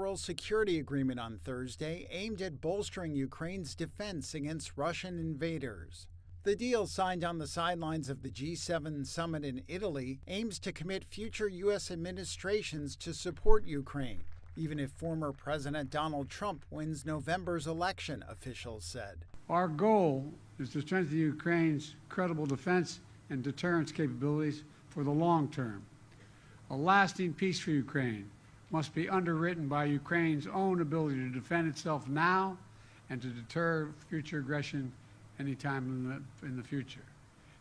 bilateral security agreement on Thursday aimed at bolstering Ukraine's defense against Russian invaders. The deal, signed on the sidelines of the G7 summit in Italy, aims to commit future U.S. administrations to support Ukraine, even if former President Donald Trump wins November's election, officials said. Our goal is to strengthen Ukraine's credible defense and deterrence capabilities for the long term. A lasting peace for Ukraine must be underwritten by Ukraine's own ability to defend itself now and to deter future aggression anytime in the future.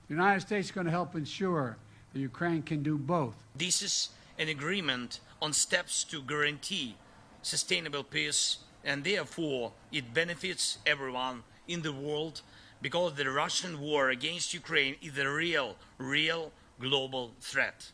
The United States is going to help ensure that Ukraine can do both. This is an agreement on steps to guarantee sustainable peace, and therefore it benefits everyone in the world because the Russian war against Ukraine is a real global threat.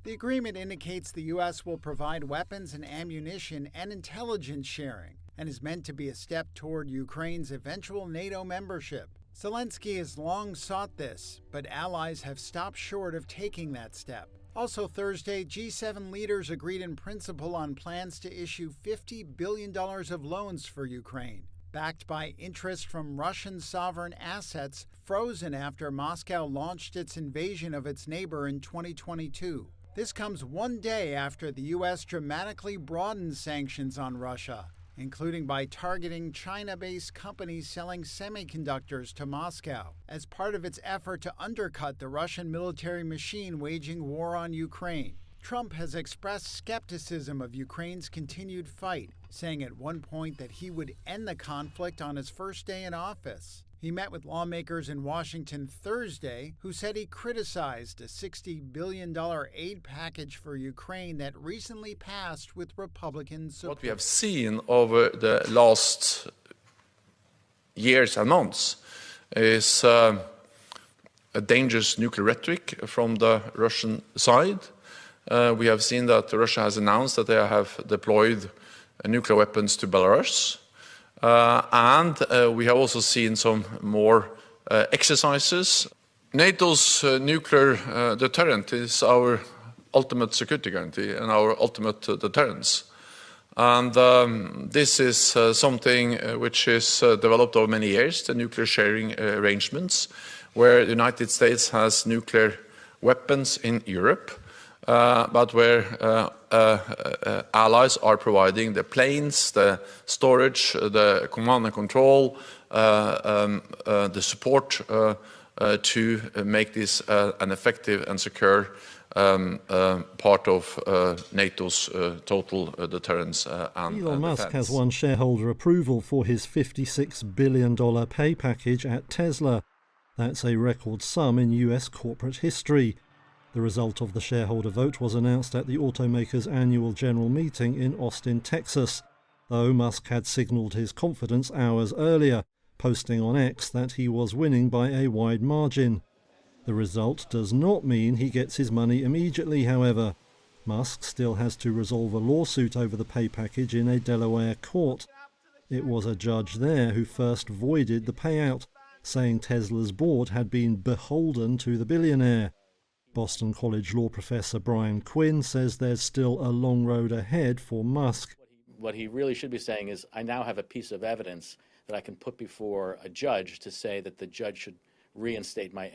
The agreement indicates the U.S. will provide weapons and ammunition and intelligence sharing, and is meant to be a step toward Ukraine's eventual NATO membership. Zelensky has long sought this, but allies have stopped short of taking that step. Also Thursday, G7 leaders agreed in principle on plans to issue $50 billion of loans for Ukraine, backed by interest from Russian sovereign assets frozen after Moscow launched its invasion of its neighbor in 2022. This comes one day after the U.S. dramatically broadened sanctions on Russia, including by targeting China-based companies selling semiconductors to Moscow, as part of its effort to undercut the Russian military machine waging war on Ukraine. Trump has expressed skepticism of Ukraine's continued fight, saying at one point that he would end the conflict on his first day in office. He met with lawmakers in Washington Thursday who said he criticized a $60 billion aid package for Ukraine that recently passed with Republican support. What we have seen over the last years and months is a dangerous nuclear rhetoric from the Russian side. We have seen that Russia has announced that they have deployed nuclear weapons to Belarus. And we have also seen some more exercises. NATO's nuclear deterrent is our ultimate security guarantee and our ultimate deterrence. And this is something which is developed over many years, the nuclear sharing arrangements, where the United States has nuclear weapons in Europe, but where allies are providing the planes, the storage, the command and control, the support to make this an effective and secure part of NATO's total deterrence and Elon Musk defense. has won shareholder approval for his $56 billion pay package at Tesla. That's a record sum in US corporate history. The result of the shareholder vote was announced at the automaker's annual general meeting in Austin, Texas, though Musk had signaled his confidence hours earlier, posting on X that he was winning by a wide margin. The result does not mean he gets his money immediately, however. Musk still has to resolve a lawsuit over the pay package in a Delaware court. It was a judge there who first voided the payout, saying Tesla's board had been beholden to the billionaire. Boston College law professor Brian Quinn says there's still a long road ahead for Musk. What he really should be saying is, I now have a piece of evidence that I can put before a judge to say that the judge should reinstate my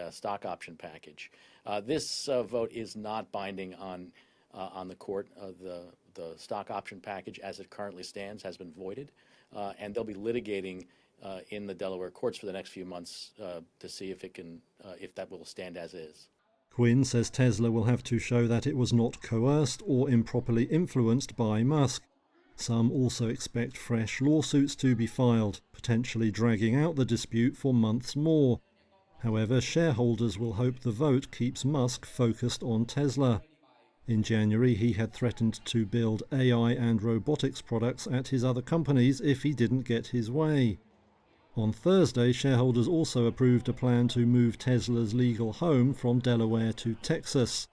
stock option package. This vote is not binding on the court. The stock option package as it currently stands has been voided, and they'll be litigating in the Delaware courts for the next few months to see if that will stand as is. Quinn says Tesla will have to show that it was not coerced or improperly influenced by Musk. Some also expect fresh lawsuits to be filed, potentially dragging out the dispute for months more. However, shareholders will hope the vote keeps Musk focused on Tesla. In January, he had threatened to build AI and robotics products at his other companies if he didn't get his way. On Thursday, shareholders also approved a plan to move Tesla's legal home from Delaware to Texas.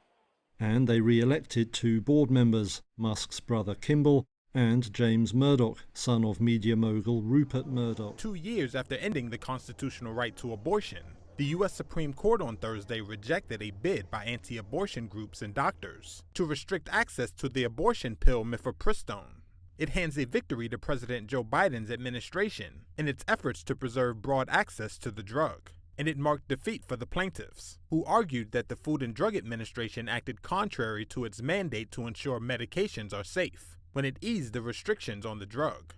And they re-elected 2 board members, Musk's brother Kimball and James Murdoch, son of media mogul Rupert Murdoch. 2 years after ending the constitutional right to abortion, the U.S. Supreme Court on Thursday rejected a bid by anti-abortion groups and doctors to restrict access to the abortion pill mifepristone. It hands a victory to President Joe Biden's administration in its efforts to preserve broad access to the drug. And it marked defeat for the plaintiffs, who argued that the Food and Drug Administration acted contrary to its mandate to ensure medications are safe when it eased the restrictions on the drug.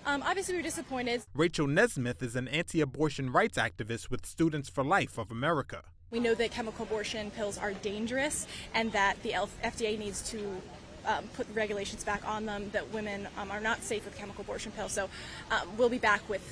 Obviously, we're disappointed. Rachel Nesmith is an anti-abortion rights activist with Students for Life of America. We know that chemical abortion pills are dangerous and that the FDA needs to put regulations back on them, that women are not safe with chemical abortion pills. So we'll be back with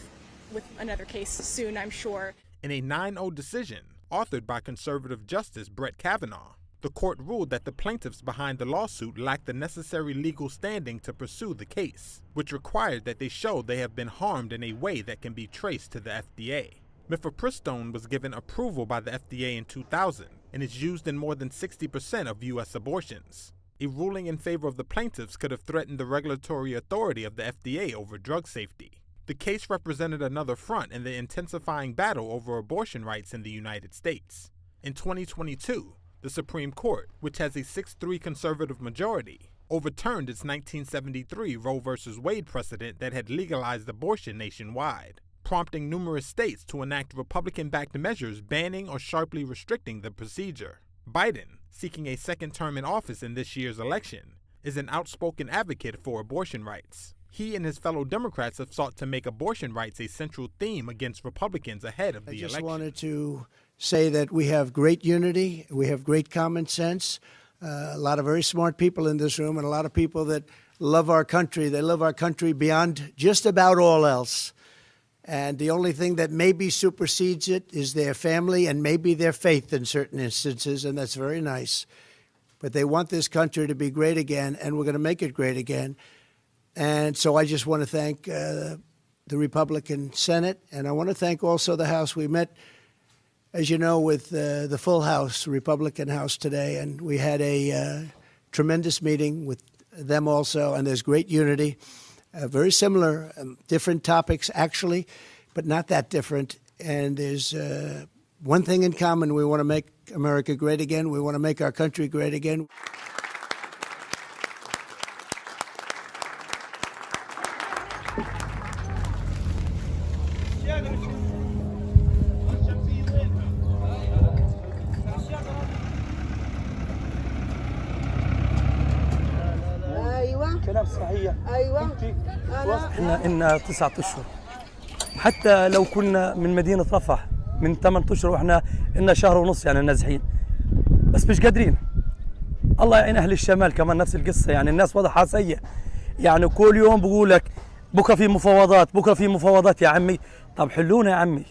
another case soon, I'm sure. In a 9-0 decision, authored by conservative Justice Brett Kavanaugh, the court ruled that the plaintiffs behind the lawsuit lacked the necessary legal standing to pursue the case, which required that they show they have been harmed in a way that can be traced to the FDA. Mifepristone was given approval by the FDA in 2000 and is used in more than 60% of U.S. abortions. A ruling in favor of the plaintiffs could have threatened the regulatory authority of the FDA over drug safety. The case represented another front in the intensifying battle over abortion rights in the United States. In 2022, the Supreme Court, which has a 6-3 conservative majority, overturned its 1973 Roe v. Wade precedent that had legalized abortion nationwide, prompting numerous states to enact Republican-backed measures banning or sharply restricting the procedure. Biden, seeking a second term in office in this year's election, is an outspoken advocate for abortion rights. He and his fellow Democrats have sought to make abortion rights a central theme against Republicans ahead of the election. I just wanted to say that we have great unity, we have great common sense, a lot of very smart people in this room, and a lot of people that love our country. They love our country beyond just about all else. And the only thing that maybe supersedes it is their family and maybe their faith in certain instances, and that's very nice. But they want this country to be great again, and we're going to make it great again. And so I just want to thank the Republican Senate, and I want to thank also the House. We met, as you know, with the full House, Republican House today, and we had a tremendous meeting with them also, and there's great unity. Very similar, different topics actually, but not that different. And there's one thing in common. We want to make America great again. We want to make our country great again. احنا إن 9 أشهر حتى لو كنا من مدينة رفح من 8 أشهر واحنا إن شهر ونص يعني نازحين بس مش قادرين. الله يعين أهل الشمال كمان نفس القصة، يعني الناس وضعها سيء، يعني كل يوم بقول لك بكرة في مفاوضات بكرة في مفاوضات يا عمي. طب حلونا يا عمي،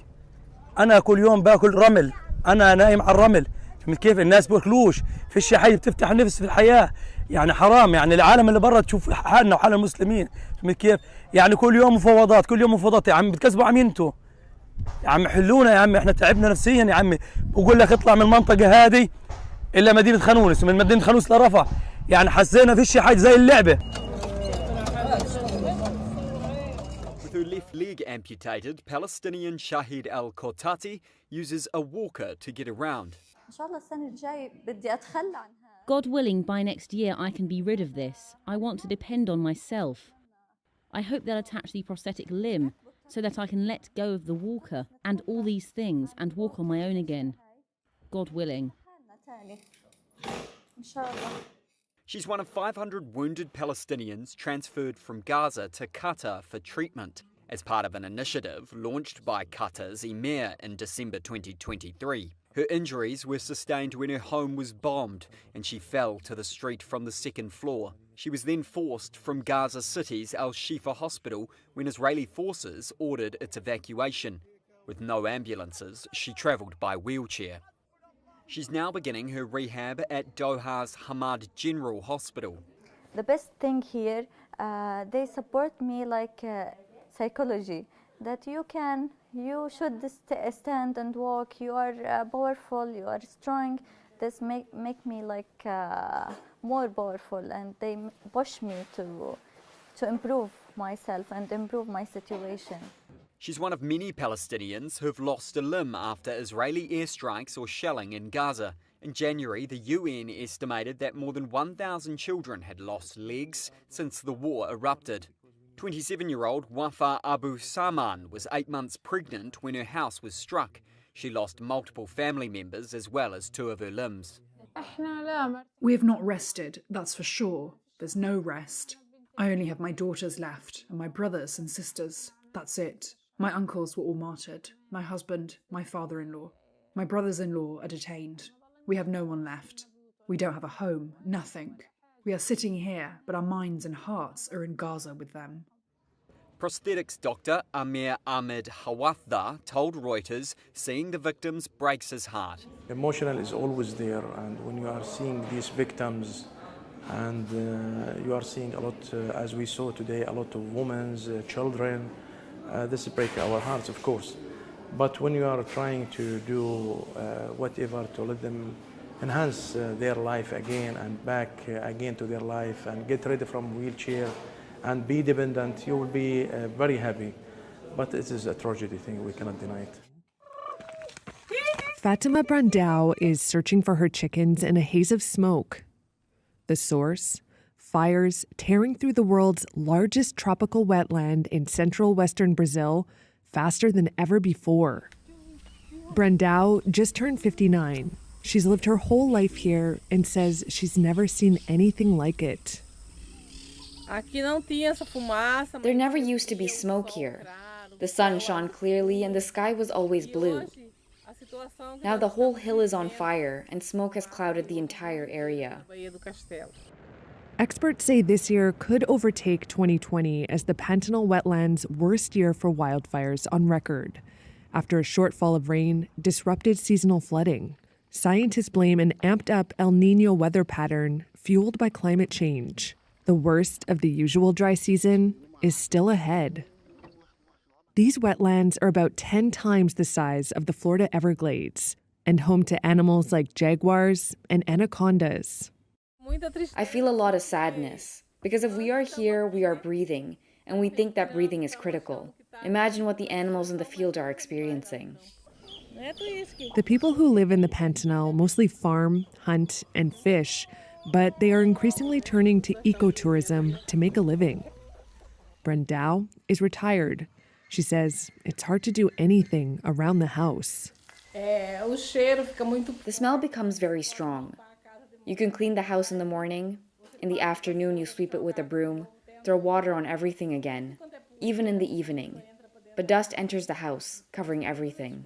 أنا كل يوم باكل رمل، أنا نايم على الرمل، فهمت كيف؟ الناس بياكلوش، فيش حي بتفتح النفس في الحياة، يعني حرام، يعني العالم اللي برا تشوف حالنا وحال المسلمين، فهمت كيف؟ يعني كل يوم مفاوضات كل يوم مفاوضات يا عم، بتكذبوا عم انتوا يا عم، حلونا يا عم، احنا تعبنا نفسيا يا عمي. بقول لك اطلع من المنطقة هذه إلا مدينة خانونس، ومن مدينة خانونس لرفح، يعني حسينا فيش حاجة زي اللعبة. With her left leg amputated, Palestinian Shahid Al-Kotati uses a walker to get around. God willing, by next year I can be rid of this. I want to depend on myself. I hope they'll attach the prosthetic limb so that I can let go of the walker and all these things and walk on my own again. God willing. She's one of 500 wounded Palestinians transferred from Gaza to Qatar for treatment as part of an initiative launched by Qatar's Emir in December 2023. Her injuries were sustained when her home was bombed and she fell to the street from the second floor. She was then forced from Gaza City's Al-Shifa hospital when Israeli forces ordered its evacuation. With no ambulances, she travelled by wheelchair. She's now beginning her rehab at Doha's Hamad General Hospital. The best thing here, they support me like psychology, that you should stand and walk, you are powerful, you are strong. This make me like more powerful, and they push me to improve myself and improve my situation. She's one of many Palestinians who've lost a limb after Israeli airstrikes or shelling in Gaza, In January, the UN estimated that more than 1,000 children had lost legs since the war erupted. 27-year-old Wafa Abu Saman was 8 months pregnant when her house was struck. She lost multiple family members as well as 2 of her limbs. We have not rested, that's for sure. There's no rest. I only have my daughters left, and my brothers and sisters. That's it. My uncles were all martyred. My husband, my father-in-law. My brothers-in-law are detained. We have no one left. We don't have a home, nothing. We are sitting here, but our minds and hearts are in Gaza with them. Prosthetics doctor Amir Ahmed Hawathda told Reuters seeing the victims breaks his heart. Emotional is always there, and when you are seeing these victims and you are seeing a lot, as we saw today, a lot of women, children, this breaks our hearts, of course. But when you are trying to do whatever to let them enhance their life again and back again to their life and get ready from wheelchair and be dependent, you will be very happy. But it is a tragedy thing, we cannot deny it. Fatima Brandao is searching for her chickens in a haze of smoke. The source? Fires tearing through the world's largest tropical wetland in central western Brazil faster than ever before. Brandao just turned 59. She's lived her whole life here and says she's never seen anything like it. There never used to be smoke here. The sun shone clearly and the sky was always blue. Now the whole hill is on fire and smoke has clouded the entire area. Experts say this year could overtake 2020 as the Pantanal wetlands' worst year for wildfires on record. After a shortfall of rain disrupted seasonal flooding, scientists blame an amped-up El Niño weather pattern fueled by climate change. The worst of the usual dry season is still ahead. These wetlands are about 10 times the size of the Florida Everglades and home to animals like jaguars and anacondas. I feel a lot of sadness, because if we are here, we are breathing, and we think that breathing is critical. Imagine what the animals in the field are experiencing. The people who live in the Pantanal mostly farm, hunt, and fish, but they are increasingly turning to ecotourism to make a living. Brandao is retired. She says it's hard to do anything around the house. The smell becomes very strong. You can clean the house in the morning. In the afternoon, you sweep it with a broom, throw water on everything again, even in the evening. But dust enters the house, covering everything.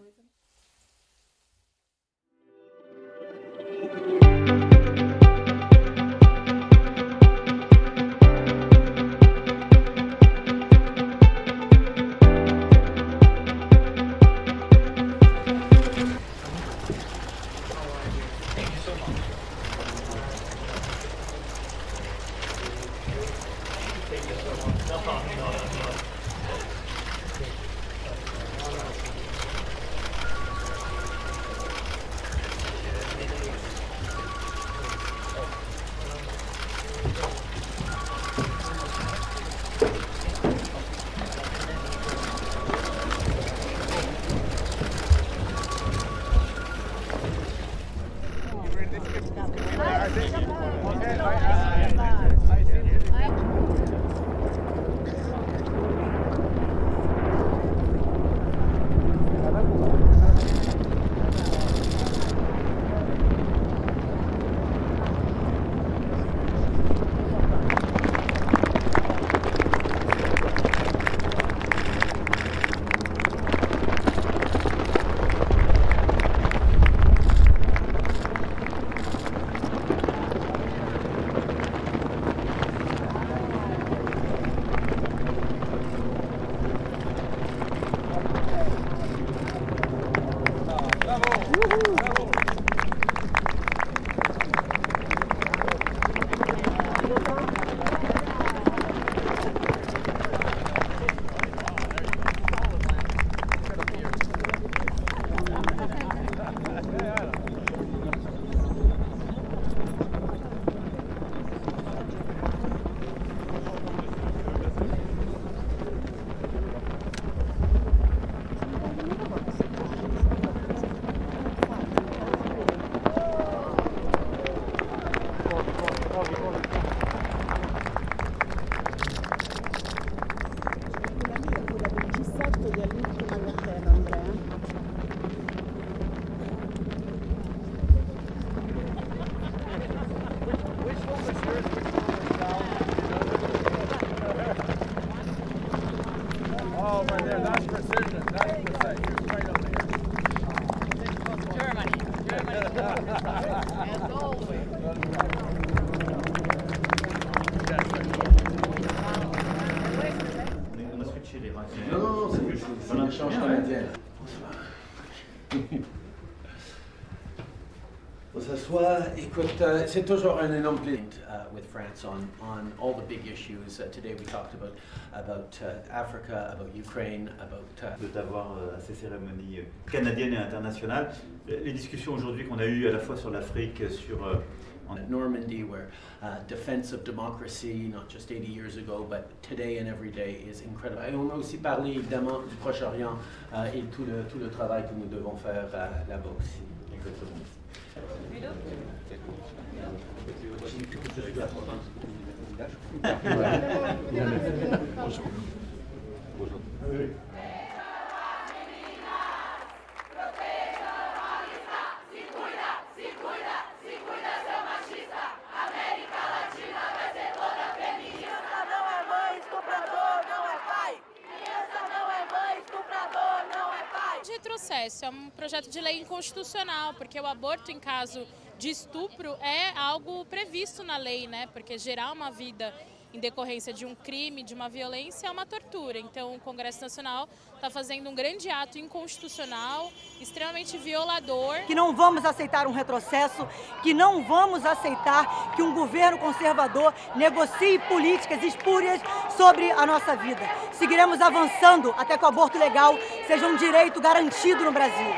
Oh, right there. That's precision. That's precision. You're straight up there. Germany. As always. On a switché les radios. Non, c'est un change canadien. On s'assoit. Écoute, c'est toujours un énorme plaisir with France on all the big issues. Today we talked about Africa, about Ukraine, about d'avoir à ces cérémonies canadiennes et internationales. Les discussions aujourd'hui qu'on a eues à la fois sur l'Afrique, sur Normandy, where defense of democracy, not just 80 years ago, but today and every day is incredible. Et on a aussi parlé évidemment du Proche-Orient et tout le travail que nous devons faire là-bas aussi. Exactement. Retrocesso, é um projeto de lei inconstitucional, porque o aborto em caso de estupro é algo previsto na lei, né? Porque gerar uma vida em decorrência de um crime, de uma violência, é uma tortura. Então o Congresso Nacional está fazendo um grande ato inconstitucional, extremamente violador. Que não vamos aceitar um retrocesso, que não vamos aceitar que um governo conservador negocie políticas espúrias sobre a nossa vida. Seguiremos avançando até que o aborto legal seja um direito garantido no Brasil.